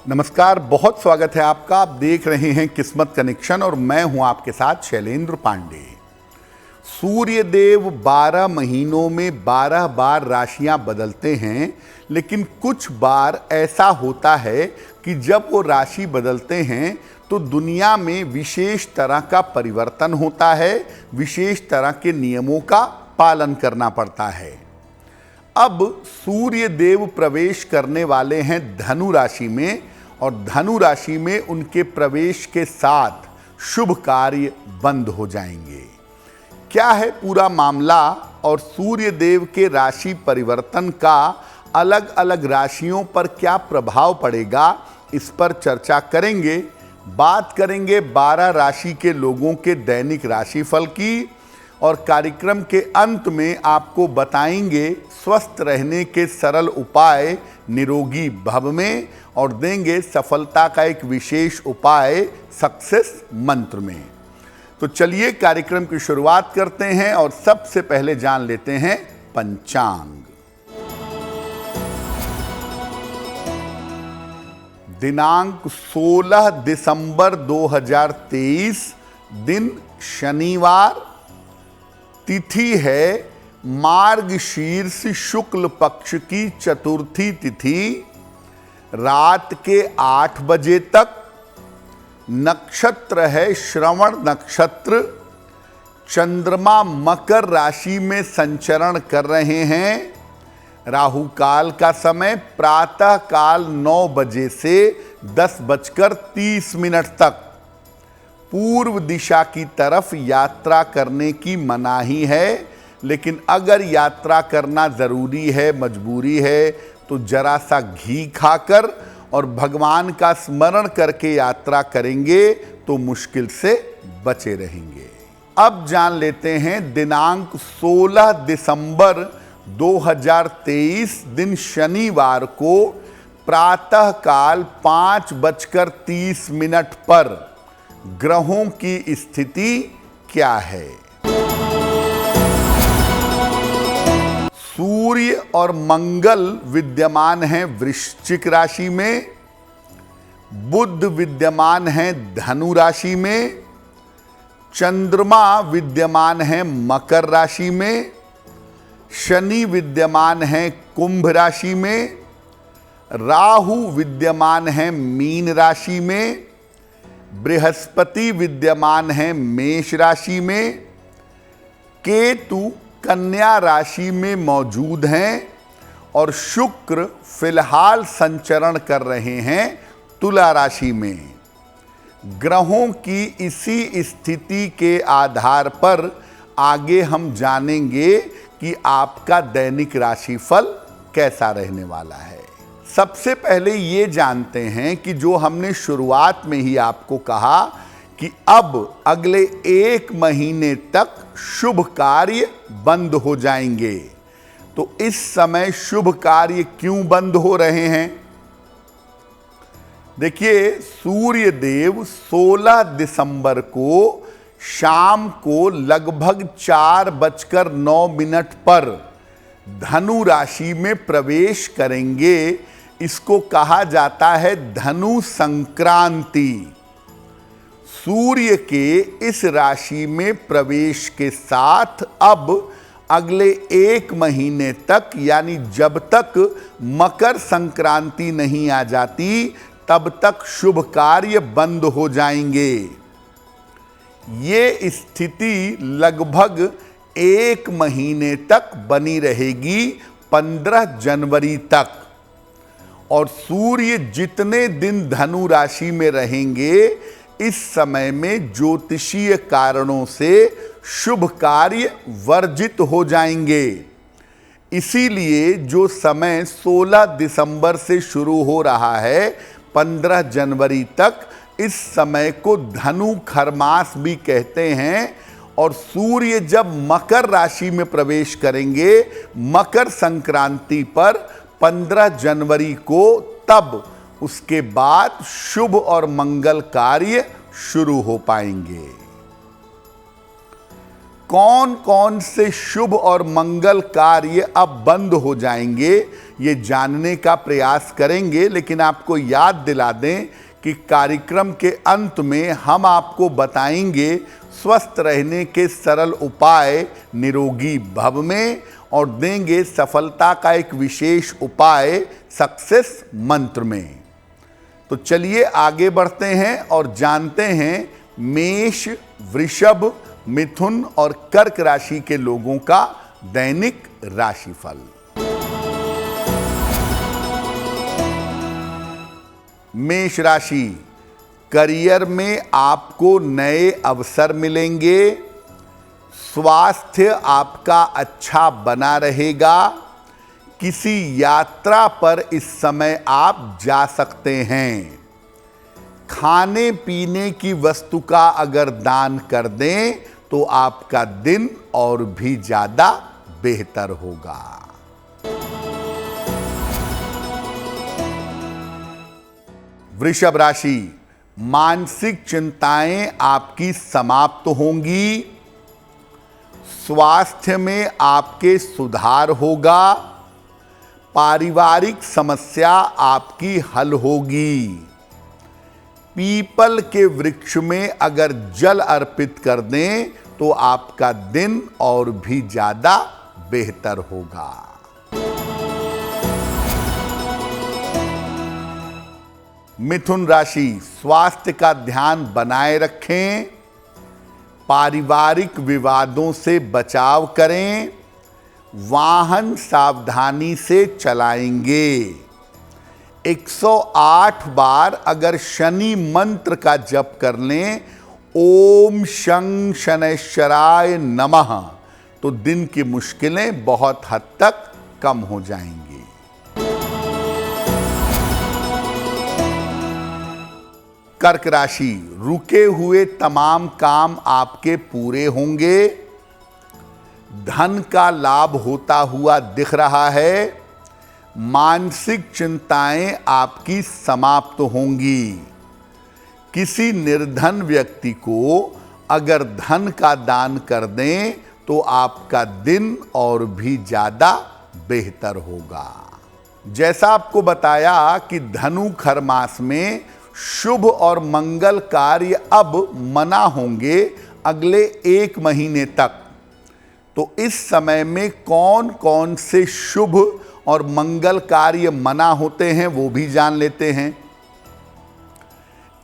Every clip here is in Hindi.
नमस्कार, बहुत स्वागत है आपका। आप देख रहे हैं किस्मत कनेक्शन और मैं हूं आपके साथ शैलेंद्र पांडे। सूर्य देव 12 महीनों में 12 बार राशियां बदलते हैं, लेकिन कुछ बार ऐसा होता है कि जब वो राशि बदलते हैं तो दुनिया में विशेष तरह का परिवर्तन होता है, विशेष तरह के नियमों का पालन करना पड़ता है। अब सूर्य देव प्रवेश करने वाले हैं धनु राशि में और धनु राशि में उनके प्रवेश के साथ शुभ कार्य बंद हो जाएंगे। क्या है पूरा मामला और सूर्य देव के राशि परिवर्तन का अलग अलग राशियों पर क्या प्रभाव पड़ेगा, इस पर चर्चा करेंगे। बात करेंगे 12 राशि के लोगों के दैनिक राशिफल की और कार्यक्रम के अंत में आपको बताएंगे स्वस्थ रहने के सरल उपाय निरोगी भव में और देंगे सफलता का एक विशेष उपाय सक्सेस मंत्र में। तो चलिए कार्यक्रम की शुरुआत करते हैं और सबसे पहले जान लेते हैं पंचांग। दिनांक 16 दिसंबर 2023, दिन शनिवार, तिथि है मार्गशीर्ष शुक्ल पक्ष की चतुर्थी तिथि, रात के 8 बजे तक। नक्षत्र है श्रवण नक्षत्र। चंद्रमा मकर राशि में संचरण कर रहे हैं। राहु काल का समय प्रातः काल 9 बजे से 10:30 तक। पूर्व दिशा की तरफ यात्रा करने की मनाही है, लेकिन अगर यात्रा करना ज़रूरी है, मजबूरी है, तो जरा सा घी खाकर और भगवान का स्मरण करके यात्रा करेंगे तो मुश्किल से बचे रहेंगे। अब जान लेते हैं दिनांक 16 दिसंबर 2023, दिन शनिवार को प्रातः काल 5:30 पर ग्रहों की स्थिति क्या है। सूर्य और मंगल विद्यमान हैं वृश्चिक राशि में, बुध विद्यमान हैं धनु राशि में, चंद्रमा विद्यमान हैं मकर राशि में, शनि विद्यमान हैं कुंभ राशि में, राहु विद्यमान हैं मीन राशि में, बृहस्पति विद्यमान हैं मेष राशि में, केतु कन्या राशि में मौजूद हैं और शुक्र फिलहाल संचरण कर रहे हैं तुला राशि में। ग्रहों की इसी स्थिति के आधार पर आगे हम जानेंगे कि आपका दैनिक राशिफल कैसा रहने वाला है। सबसे पहले ये जानते हैं कि जो हमने शुरुआत में ही आपको कहा कि अब अगले 1 महीने तक शुभ कार्य बंद हो जाएंगे, तो इस समय शुभ कार्य क्यों बंद हो रहे हैं? देखिए, सूर्य देव 16 दिसंबर को शाम को लगभग 4:09 पर धनु राशि में प्रवेश करेंगे। इसको कहा जाता है धनु संक्रांति। सूर्य के इस राशि में प्रवेश के साथ अब अगले 1 महीने तक, यानी जब तक मकर संक्रांति नहीं आ जाती तब तक शुभ कार्य बंद हो जाएंगे। ये स्थिति लगभग 1 महीने तक बनी रहेगी, 15 जनवरी तक। और सूर्य जितने दिन धनु राशि में रहेंगे, इस समय में ज्योतिषीय कारणों से शुभ कार्य वर्जित हो जाएंगे। इसीलिए जो समय 16 दिसंबर से शुरू हो रहा है 15 जनवरी तक, इस समय को धनु खरमास भी कहते हैं। और सूर्य जब मकर राशि में प्रवेश करेंगे मकर संक्रांति पर 15 जनवरी को, तब उसके बाद शुभ और मंगल कार्य शुरू हो पाएंगे। कौन कौन से शुभ और मंगल कार्य अब बंद हो जाएंगे, ये जानने का प्रयास करेंगे। लेकिन आपको याद दिला दें कि कार्यक्रम के अंत में हम आपको बताएंगे स्वस्थ रहने के सरल उपाय निरोगी भव में, और देंगे सफलता का एक विशेष उपाय सक्सेस मंत्र में। तो चलिए आगे बढ़ते हैं और जानते हैं मेष, वृषभ, मिथुन और कर्क राशि के लोगों का दैनिक राशिफल। मेष राशि, करियर में आपको नए अवसर मिलेंगे। स्वास्थ्य आपका अच्छा बना रहेगा। किसी यात्रा पर इस समय आप जा सकते हैं। खाने पीने की वस्तु का अगर दान कर दें तो आपका दिन और भी ज्यादा बेहतर होगा। वृषभ राशि, मानसिक चिंताएं आपकी समाप्त होंगी। स्वास्थ्य में आपके सुधार होगा। पारिवारिक समस्या आपकी हल होगी। पीपल के वृक्ष में अगर जल अर्पित कर दें तो आपका दिन और भी ज्यादा बेहतर होगा। मिथुन राशि, स्वास्थ्य का ध्यान बनाए रखें। पारिवारिक विवादों से बचाव करें। वाहन सावधानी से चलाएंगे। 108 बार अगर शनि मंत्र का जप कर लें, ओम शं शनैश्चराय नमः, तो दिन की मुश्किलें बहुत हद तक कम हो जाएंगी। कर्क राशि, रुके हुए तमाम काम आपके पूरे होंगे। धन का लाभ होता हुआ दिख रहा है। मानसिक चिंताएं आपकी समाप्त होंगी। किसी निर्धन व्यक्ति को अगर धन का दान कर दें तो आपका दिन और भी ज्यादा बेहतर होगा। जैसा आपको बताया कि धनु खर मास में शुभ और मंगल कार्य अब मना होंगे अगले 1 महीने तक। तो इस समय में कौन कौन से शुभ और मंगल कार्य मना होते हैं वो भी जान लेते हैं।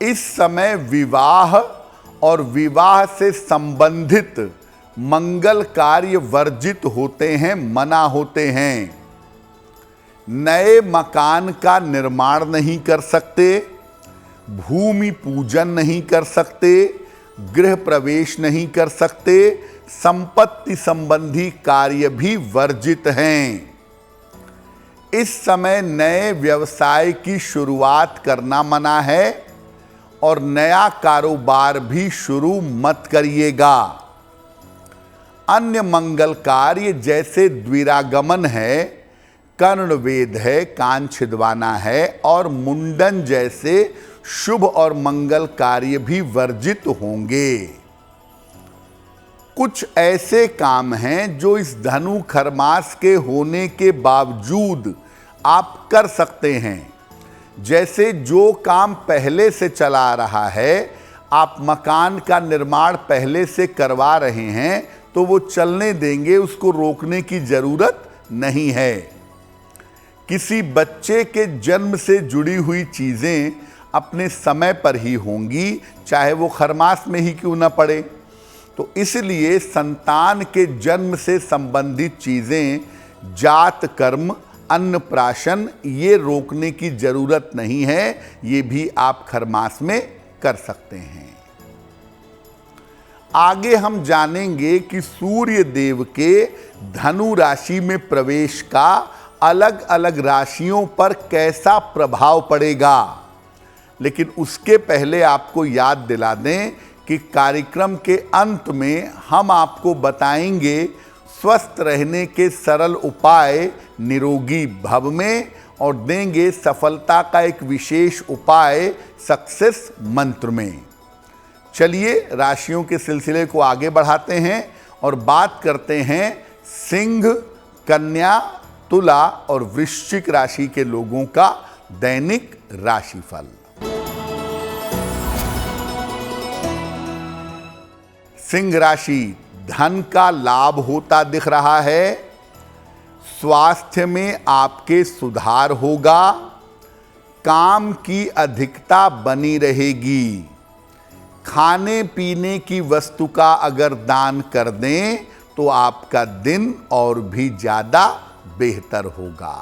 इस समय विवाह और विवाह से संबंधित मंगल कार्य वर्जित होते हैं, मना होते हैं। नए मकान का निर्माण नहीं कर सकते, भूमि पूजन नहीं कर सकते, गृह प्रवेश नहीं कर सकते, संपत्ति संबंधी कार्य भी वर्जित हैं। इस समय नए व्यवसाय की शुरुआत करना मना है और नया कारोबार भी शुरू मत करिएगा। अन्य मंगल कार्य जैसे द्विरागमन है, कर्णवेद है, कान छिदवाना है और मुंडन जैसे शुभ और मंगल कार्य भी वर्जित होंगे। कुछ ऐसे काम हैं जो इस धनु खर मास के होने के बावजूद आप कर सकते हैं। जैसे जो काम पहले से चला आ रहा है, आप मकान का निर्माण पहले से करवा रहे हैं तो वो चलने देंगे, उसको रोकने की जरूरत नहीं है। किसी बच्चे के जन्म से जुड़ी हुई चीजें अपने समय पर ही होंगी, चाहे वो खरमास में ही क्यों न पड़े। तो इसलिए संतान के जन्म से संबंधित चीजें, जात कर्म, अन्नप्राशन, ये रोकने की जरूरत नहीं है। ये भी आप खरमास में कर सकते हैं। आगे हम जानेंगे कि सूर्य देव के धनु राशि में प्रवेश का अलग अलग राशियों पर कैसा प्रभाव पड़ेगा। लेकिन उसके पहले आपको याद दिला दें कि कार्यक्रम के अंत में हम आपको बताएंगे स्वस्थ रहने के सरल उपाय निरोगी भव में, और देंगे सफलता का एक विशेष उपाय सक्सेस मंत्र में। चलिए राशियों के सिलसिले को आगे बढ़ाते हैं और बात करते हैं सिंह, कन्या, तुला और वृश्चिक राशि के लोगों का दैनिक राशिफल। सिंह राशि, धन का लाभ होता दिख रहा है। स्वास्थ्य में आपके सुधार होगा। काम की अधिकता बनी रहेगी। खाने पीने की वस्तु का अगर दान कर दें तो आपका दिन और भी ज्यादा बेहतर होगा।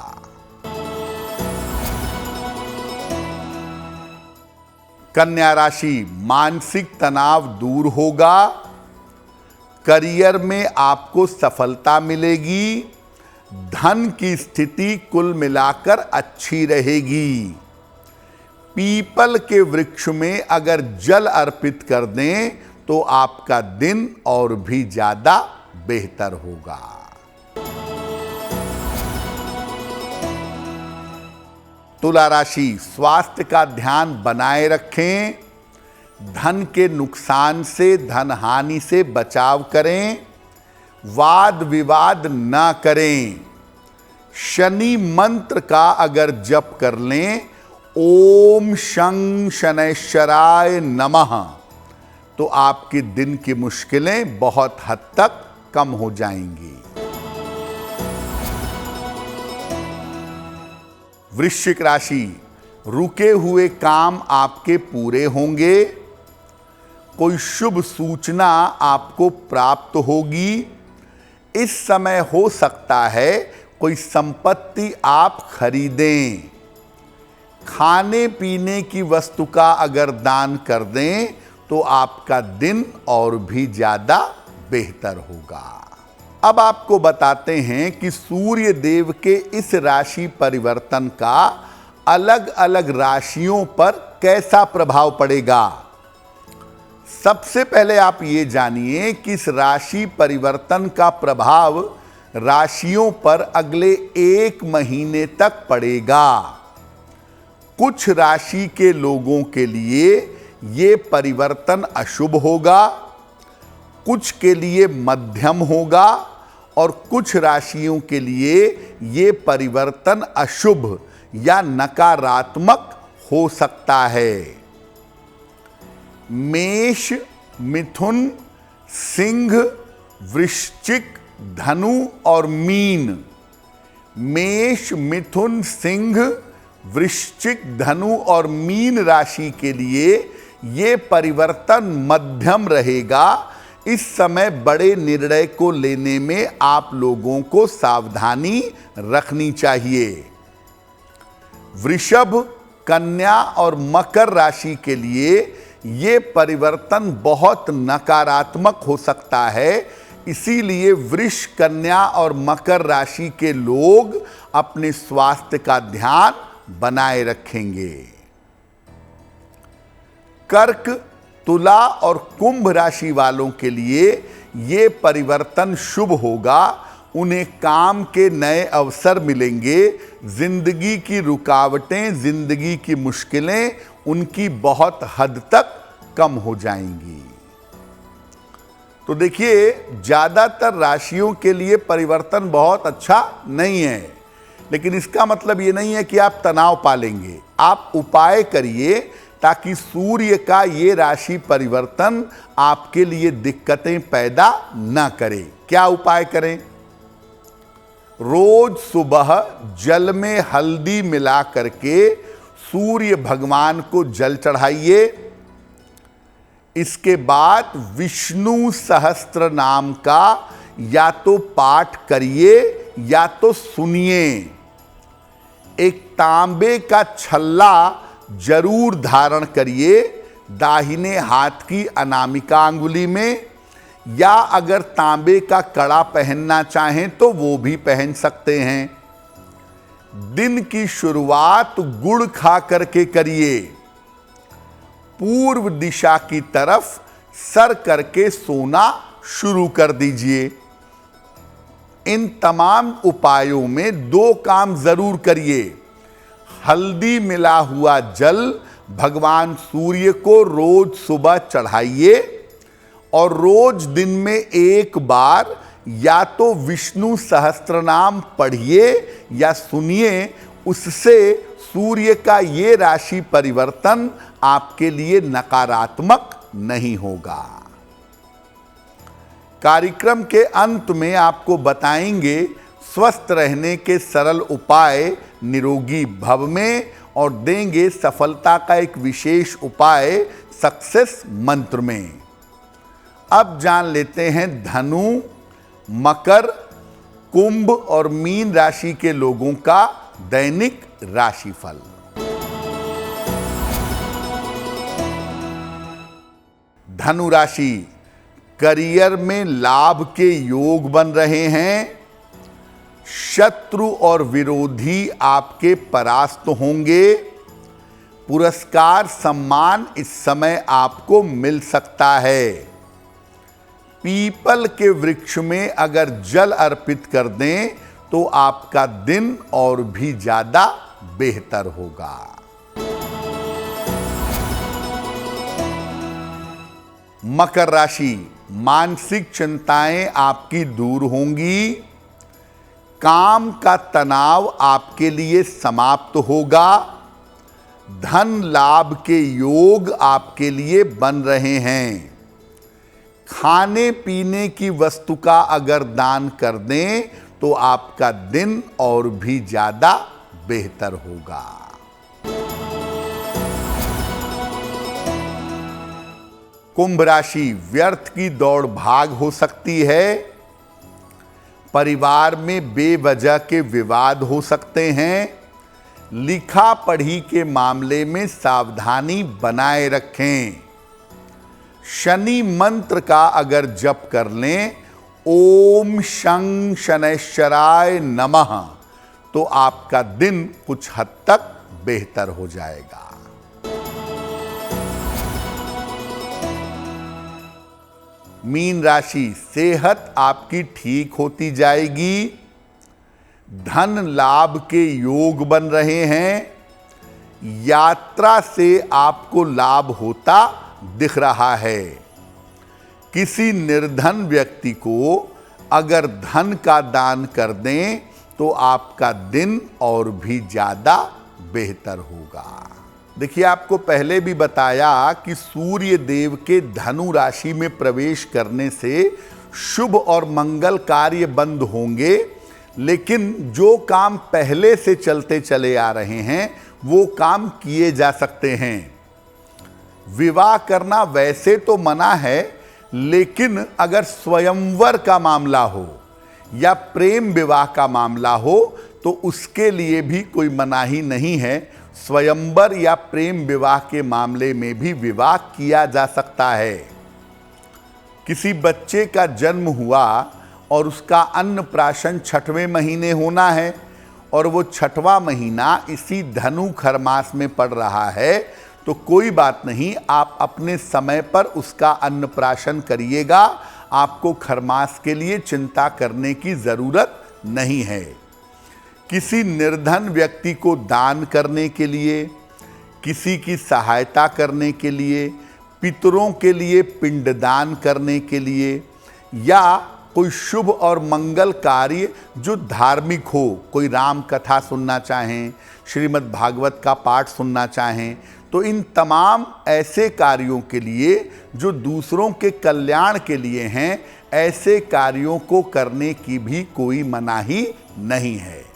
कन्या राशि, मानसिक तनाव दूर होगा। करियर में आपको सफलता मिलेगी। धन की स्थिति कुल मिलाकर अच्छी रहेगी। पीपल के वृक्ष में अगर जल अर्पित कर दें तो आपका दिन और भी ज्यादा बेहतर होगा। तुला राशि, स्वास्थ्य का ध्यान बनाए रखें। धन के नुकसान से, धन हानि से बचाव करें। वाद विवाद ना करें। शनि मंत्र का अगर जप कर लें, ओम शं शनैश्चराय नमः, तो आपके दिन की मुश्किलें बहुत हद तक कम हो जाएंगी। वृश्चिक राशि, रुके हुए काम आपके पूरे होंगे। कोई शुभ सूचना आपको प्राप्त होगी। इस समय हो सकता है कोई संपत्ति आप खरीदें। खाने पीने की वस्तु का अगर दान कर दें तो आपका दिन और भी ज्यादा बेहतर होगा। अब आपको बताते हैं कि सूर्य देव के इस राशि परिवर्तन का अलग अलग राशियों पर कैसा प्रभाव पड़ेगा। सबसे पहले आप ये जानिए कि इस राशि परिवर्तन का प्रभाव राशियों पर अगले 1 महीने तक पड़ेगा। कुछ राशि के लोगों के लिए ये परिवर्तन अशुभ होगा, कुछ के लिए मध्यम होगा और कुछ राशियों के लिए ये परिवर्तन अशुभ या नकारात्मक हो सकता है। मेष, मिथुन, सिंह, वृश्चिक, धनु और मीन। मेष, मिथुन, सिंह, वृश्चिक, धनु और मीन राशि के लिए ये परिवर्तन मध्यम रहेगा। इस समय बड़े निर्णय को लेने में आप लोगों को सावधानी रखनी चाहिए। वृषभ, कन्या और मकर राशि के लिए ये परिवर्तन बहुत नकारात्मक हो सकता है। इसीलिए वृष, कन्या और मकर राशि के लोग अपने स्वास्थ्य का ध्यान बनाए रखेंगे। कर्क, तुला और कुंभ राशि वालों के लिए ये परिवर्तन शुभ होगा। उन्हें काम के नए अवसर मिलेंगे। जिंदगी की रुकावटें, जिंदगी की मुश्किलें उनकी बहुत हद तक कम हो जाएंगी। तो देखिए, ज्यादातर राशियों के लिए परिवर्तन बहुत अच्छा नहीं है, लेकिन इसका मतलब ये नहीं है कि आप तनाव पालेंगे। आप उपाय करिए ताकि सूर्य का ये राशि परिवर्तन आपके लिए दिक्कतें पैदा न करे। क्या उपाय करें? रोज सुबह जल में हल्दी मिला करके सूर्य भगवान को जल चढ़ाइए। इसके बाद विष्णु सहस्त्र नाम का या तो पाठ करिए या तो सुनिए। एक तांबे का छल्ला जरूर धारण करिए दाहिने हाथ की अनामिका अंगुली में, या अगर तांबे का कड़ा पहनना चाहें तो वो भी पहन सकते हैं। दिन की शुरुआत गुड़ खा करके करिए। पूर्व दिशा की तरफ सर करके सोना शुरू कर दीजिए। इन तमाम उपायों में 2 काम जरूर करिए। हल्दी मिला हुआ जल भगवान सूर्य को रोज सुबह चढ़ाइए और रोज दिन में एक बार या तो विष्णु सहस्त्रनाम पढ़िए या सुनिए, उससे सूर्य का ये राशि परिवर्तन आपके लिए नकारात्मक नहीं होगा। कार्यक्रम के अंत में आपको बताएंगे स्वस्थ रहने के सरल उपाय निरोगी भव में, और देंगे सफलता का एक विशेष उपाय सक्सेस मंत्र में। अब जान लेते हैं धनु, मकर, कुंभ और मीन राशि के लोगों का दैनिक राशिफल। धनु राशि, करियर में लाभ के योग बन रहे हैं। शत्रु और विरोधी आपके परास्त होंगे। पुरस्कार सम्मान इस समय आपको मिल सकता है। पीपल के वृक्ष में अगर जल अर्पित कर दें तो आपका दिन और भी ज्यादा बेहतर होगा। मकर राशि, मानसिक चिंताएं आपकी दूर होंगी। काम का तनाव आपके लिए समाप्त होगा। धन लाभ के योग आपके लिए बन रहे हैं। खाने पीने की वस्तु का अगर दान कर दें तो आपका दिन और भी ज्यादा बेहतर होगा। कुंभ राशि, व्यर्थ की दौड़ भाग हो सकती है। परिवार में बेवजह के विवाद हो सकते हैं। लिखा पढ़ी के मामले में सावधानी बनाए रखें। शनि मंत्र का अगर जप कर लें, ओम शं शनैश्चराय नमः, तो आपका दिन कुछ हद तक बेहतर हो जाएगा। मीन राशि, सेहत आपकी ठीक होती जाएगी। धन लाभ के योग बन रहे हैं। यात्रा से आपको लाभ होता दिख रहा है। किसी निर्धन व्यक्ति को अगर धन का दान कर दें तो आपका दिन और भी ज्यादा बेहतर होगा। देखिए, आपको पहले भी बताया कि सूर्य देव के धनु राशि में प्रवेश करने से शुभ और मंगल कार्य बंद होंगे, लेकिन जो काम पहले से चलते चले आ रहे हैं वो काम किए जा सकते हैं। विवाह करना वैसे तो मना है, लेकिन अगर स्वयंवर का मामला हो या प्रेम विवाह का मामला हो तो उसके लिए भी कोई मनाही नहीं है। स्वयंवर या प्रेम विवाह के मामले में भी विवाह किया जा सकता है। किसी बच्चे का जन्म हुआ और उसका अन्नप्राशन 6वें महीने होना है और वो 6वां महीना इसी धनु खरमास में पड़ रहा है, तो कोई बात नहीं, आप अपने समय पर उसका अन्नप्राशन करिएगा। आपको खरमास के लिए चिंता करने की जरूरत नहीं है। किसी निर्धन व्यक्ति को दान करने के लिए, किसी की सहायता करने के लिए, पितरों के लिए पिंडदान करने के लिए, या कोई शुभ और मंगल कार्य जो धार्मिक हो, कोई राम कथा सुनना चाहें, श्रीमद् भागवत का पाठ सुनना चाहें, तो इन तमाम ऐसे कार्यों के लिए जो दूसरों के कल्याण के लिए हैं, ऐसे कार्यों को करने की भी कोई मनाही नहीं है।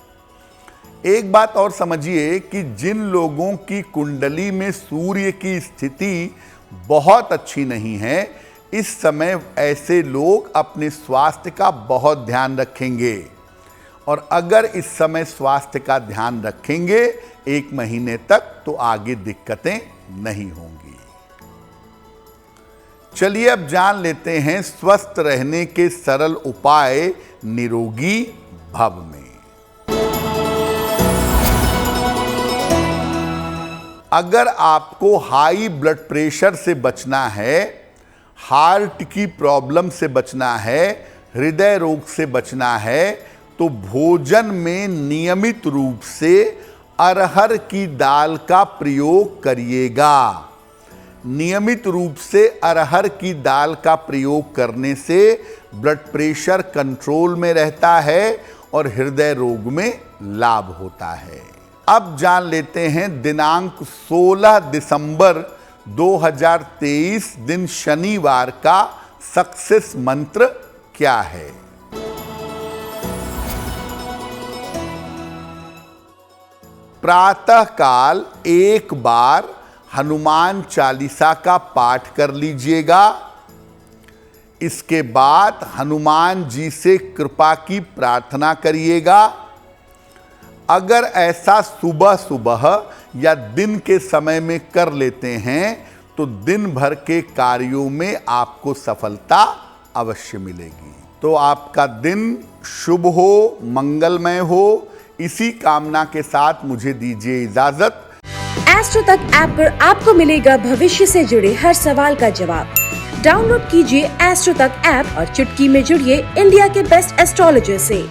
एक बात और समझिए कि जिन लोगों की कुंडली में सूर्य की स्थिति बहुत अच्छी नहीं है, इस समय ऐसे लोग अपने स्वास्थ्य का बहुत ध्यान रखेंगे, और अगर इस समय स्वास्थ्य का ध्यान रखेंगे 1 महीने तक, तो आगे दिक्कतें नहीं होंगी। चलिए अब जान लेते हैं स्वस्थ रहने के सरल उपाय निरोगी भव में। अगर आपको हाई ब्लड प्रेशर से बचना है, हार्ट की प्रॉब्लम से बचना है, हृदय रोग से बचना है, तो भोजन में नियमित रूप से अरहर की दाल का प्रयोग करिएगा। नियमित रूप से अरहर की दाल का प्रयोग करने से ब्लड प्रेशर कंट्रोल में रहता है और हृदय रोग में लाभ होता है। अब जान लेते हैं दिनांक 16 दिसंबर 2023 दिन शनिवार का सक्सेस मंत्र क्या है। प्रातः काल एक बार हनुमान चालीसा का पाठ कर लीजिएगा। इसके बाद हनुमान जी से कृपा की प्रार्थना करिएगा। अगर ऐसा सुबह सुबह या दिन के समय में कर लेते हैं तो दिन भर के कार्यों में आपको सफलता अवश्य मिलेगी। तो आपका दिन शुभ हो, मंगलमय हो, इसी कामना के साथ मुझे दीजिए इजाजत। एस्ट्रो तक ऐप पर आपको मिलेगा भविष्य से जुड़े हर सवाल का जवाब। डाउनलोड कीजिए एस्ट्रो तक ऐप और चुटकी में जुड़िए इंडिया के बेस्ट एस्ट्रोलॉजर से।